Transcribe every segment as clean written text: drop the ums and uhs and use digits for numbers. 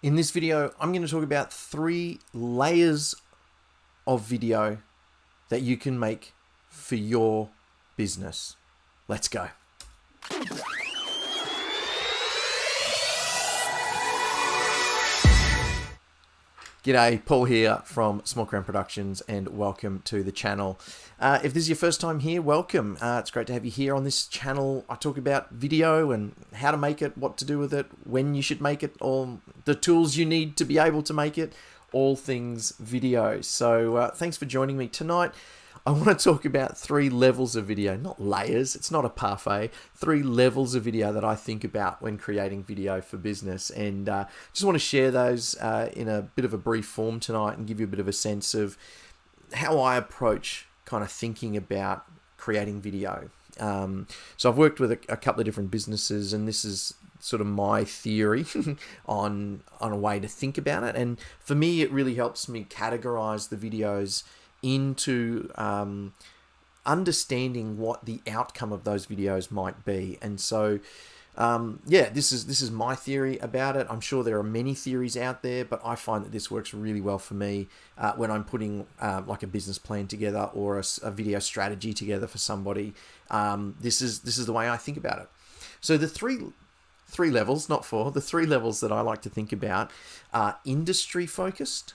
In this video, I'm going to talk about 3 layers of video that you can make for your business. Let's go. G'day, Paul here from Small Crown Productions and welcome to the channel. If this is your first time here, welcome. It's great to have you here on this channel. I talk about video and how to make it, what to do with it, when you should make it, all the tools you need to be able to make it, all things video. So thanks for joining me tonight. I want to talk about 3 levels of video, not layers, it's not a parfait, 3 levels of video that I think about when creating video for business. And just want to share those in a bit of a brief form tonight and give you a bit of a sense of how I approach kind of thinking about creating video. So I've worked with a couple of different businesses, and this is sort of my theory on a way to think about it. And for me, it really helps me categorize the videos into understanding what the outcome of those videos might be. And so this is my theory about it. I'm sure there are many theories out there, but I find that this works really well for me when I'm putting like a business plan together or a video strategy together for somebody. This is the way I think about it. So the three levels, not 4, the 3 levels that I like to think about are industry focused,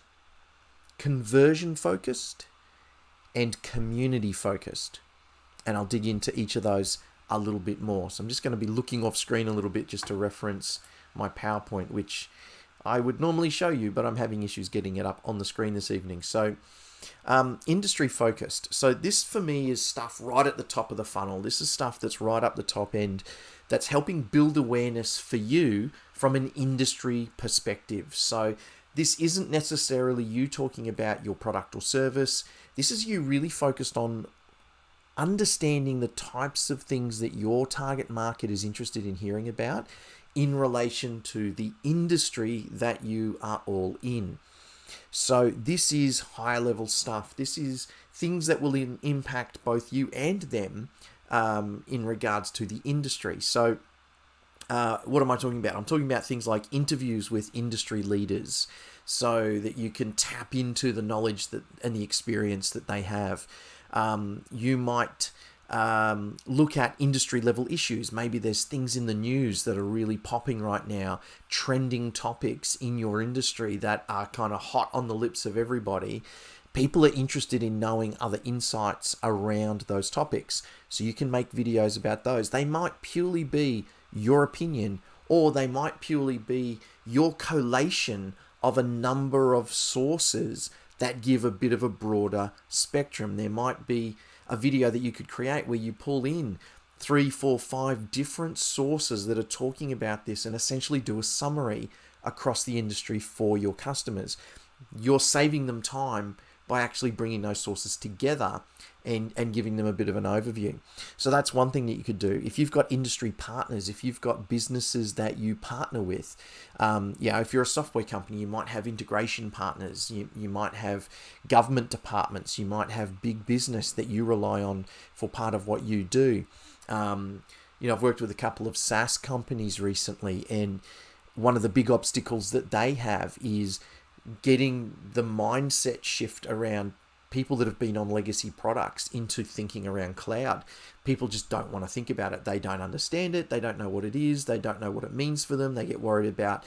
conversion focused, and community focused. And I'll dig into each of those a little bit more. So I'm just going to be looking off screen a little bit just to reference my PowerPoint, which I would normally show you, but I'm having issues getting it up on the screen this evening. So industry focused. So this for me is stuff right at the top of the funnel. This is stuff that's right up the top end that's helping build awareness for you from an industry perspective. So this isn't necessarily you talking about your product or service. This is you really focused on understanding the types of things that your target market is interested in hearing about in relation to the industry that you are all in. So this is higher level stuff. This is things that will impact both you and them in regards to the industry. So what am I talking about? I'm talking about things like interviews with industry leaders so that you can tap into the knowledge and the experience that they have. You might look at industry level issues. Maybe there's things in the news that are really popping right now, trending topics in your industry that are kind of hot on the lips of everybody. People are interested in knowing other insights around those topics. So you can make videos about those. They might purely be your opinion, or they might purely be your collation of a number of sources that give a bit of a broader spectrum. There might be a video that you could create where you pull in 3, 4, 5 different sources that are talking about this and essentially do a summary across the industry for your customers. You're saving them time by actually bringing those sources together and giving them a bit of an overview. So that's one thing that you could do. If you've got industry partners, if you've got businesses that you partner with, if you're a software company, you might have integration partners, you might have government departments, you might have big business that you rely on for part of what you do. I've worked with a couple of SaaS companies recently, and one of the big obstacles that they have is getting the mindset shift around people that have been on legacy products into thinking around cloud. People just don't want to think about it. They don't understand it. They don't know what it is. They don't know what it means for them. They get worried about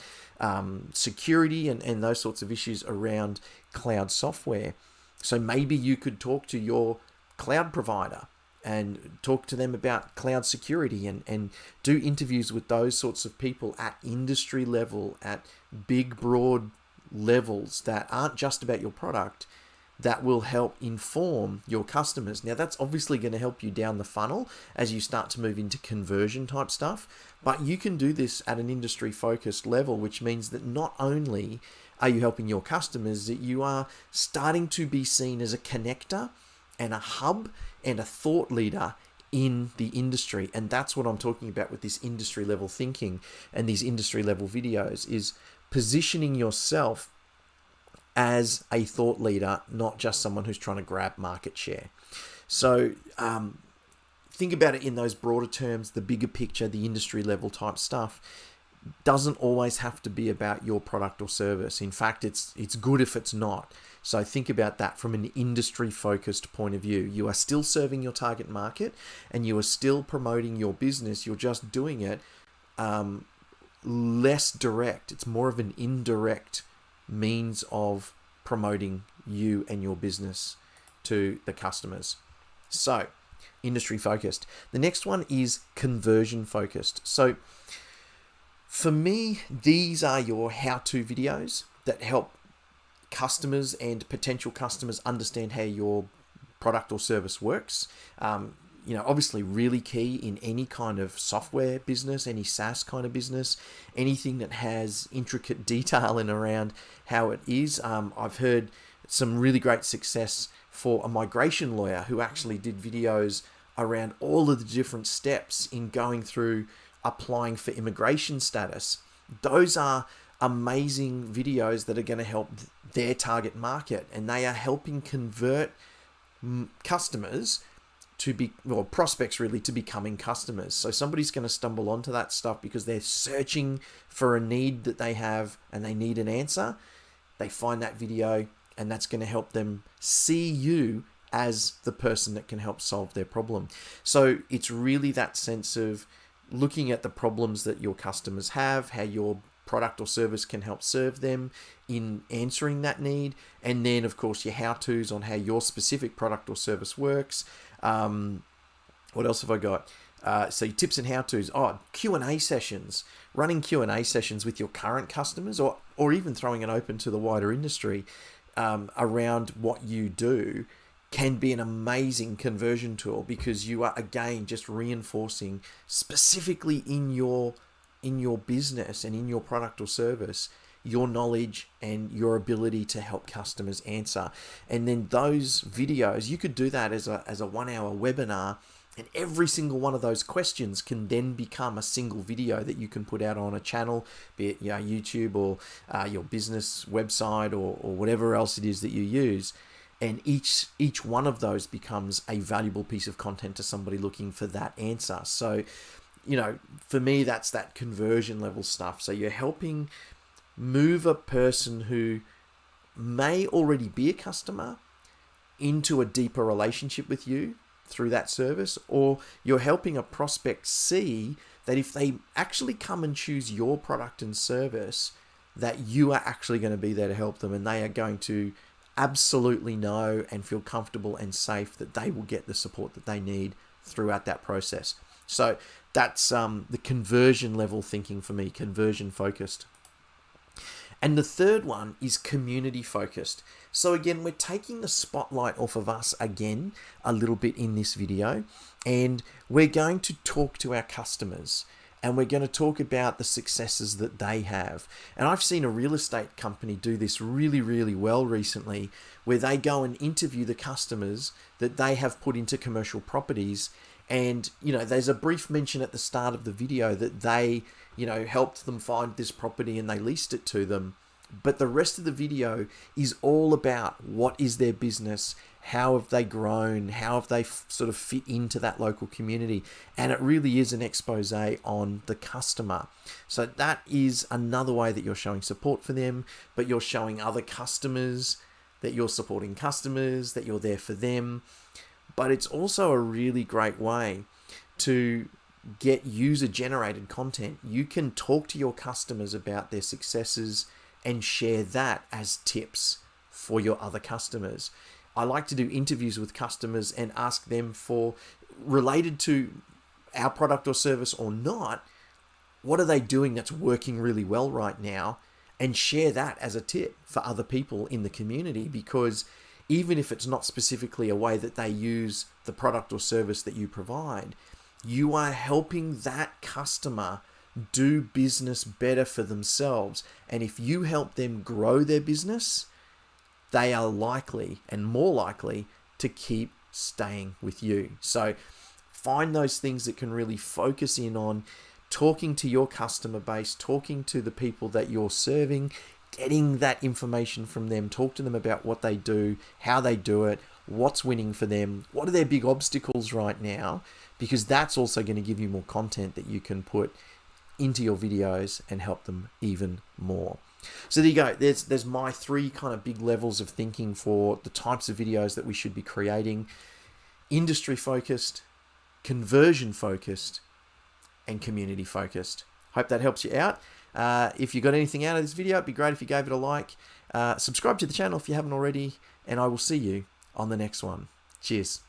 security and those sorts of issues around cloud software. So maybe you could talk to your cloud provider and talk to them about cloud security and do interviews with those sorts of people at industry level, at big, broad levels that aren't just about your product, that will help inform your customers. Now, that's obviously going to help you down the funnel as you start to move into conversion type stuff, but you can do this at an industry focused level, which means that not only are you helping your customers, that you are starting to be seen as a connector and a hub and a thought leader in the industry. And that's what I'm talking about with this industry level thinking and these industry level videos, is positioning yourself as a thought leader, not just someone who's trying to grab market share. So think about it in those broader terms, the bigger picture, the industry level type stuff. doesn't always have to be about your product or service. In fact, it's good if it's not. So think about that from an industry-focused point of view. You are still serving your target market and you are still promoting your business. You're just doing it less direct. It's more of an indirect means of promoting you and your business to the customers. So, industry-focused. The next one is conversion-focused. So, for me, these are your how-to videos that help customers and potential customers understand how your product or service works. Obviously really key in any kind of software business, any SaaS kind of business, anything that has intricate detail in around how it is. I've heard some really great success for a migration lawyer who actually did videos around all of the different steps in going through applying for immigration status. Those are amazing videos that are going to help their target market, and they are helping convert customers to be, or prospects really, to becoming customers. So somebody's going to stumble onto that stuff because they're searching for a need that they have and they need an answer. They find that video and that's going to help them see you as the person that can help solve their problem. So it's really that sense of looking at the problems that your customers have, how your product or service can help serve them in answering that need, and then of course your how-tos on how your specific product or service works. What else have I got? So tips and how-tos. Q&A sessions. Running Q&A sessions with your current customers, or even throwing it open to the wider industry around what you do, can be an amazing conversion tool, because you are again just reinforcing specifically in your business and in your product or service your knowledge and your ability to help customers answer. And then those videos, you could do that as a 1 hour webinar, and every single one of those questions can then become a single video that you can put out on a channel, be it YouTube or your business website or whatever else it is that you use. And each one of those becomes a valuable piece of content to somebody looking for that answer. So, for me, that's that conversion level stuff. So you're helping move a person who may already be a customer into a deeper relationship with you through that service, or you're helping a prospect see that if they actually come and choose your product and service, that you are actually going to be there to help them, and they are going to absolutely know and feel comfortable and safe that they will get the support that they need throughout that process. So that's the conversion level thinking for me, conversion focused. And the third one is community focused. So again, we're taking the spotlight off of us again a little bit in this video, and we're going to talk to our customers, and we're going to talk about the successes that they have. And I've seen a real estate company do this really, really well recently, where they go and interview the customers that they have put into commercial properties. And, there's a brief mention at the start of the video that they, helped them find this property and they leased it to them. But the rest of the video is all about what is their business, how have they grown, how have they sort of fit into that local community. And it really is an expose on the customer. So that is another way that you're showing support for them, but you're showing other customers that you're supporting customers, that you're there for them. But it's also a really great way to get user-generated content. You can talk to your customers about their successes and share that as tips for your other customers. I like to do interviews with customers and ask them for, related to our product or service or not, what are they doing that's working really well right now, and share that as a tip for other people in the community, because even if it's not specifically a way that they use the product or service that you provide, you are helping that customer do business better for themselves. And if you help them grow their business, they are likely and more likely to keep staying with you. So find those things that can really focus in on talking to your customer base, talking to the people that you're serving, getting that information from them, talk to them about what they do, how they do it, what's winning for them, what are their big obstacles right now, because that's also going to give you more content that you can put into your videos and help them even more. So there you go. There's my 3 kind of big levels of thinking for the types of videos that we should be creating: industry focused, conversion focused, and community focused. Hope that helps you out. If you got anything out of this video, it'd be great if you gave it a like. Subscribe to the channel if you haven't already, and I will see you on the next one. Cheers.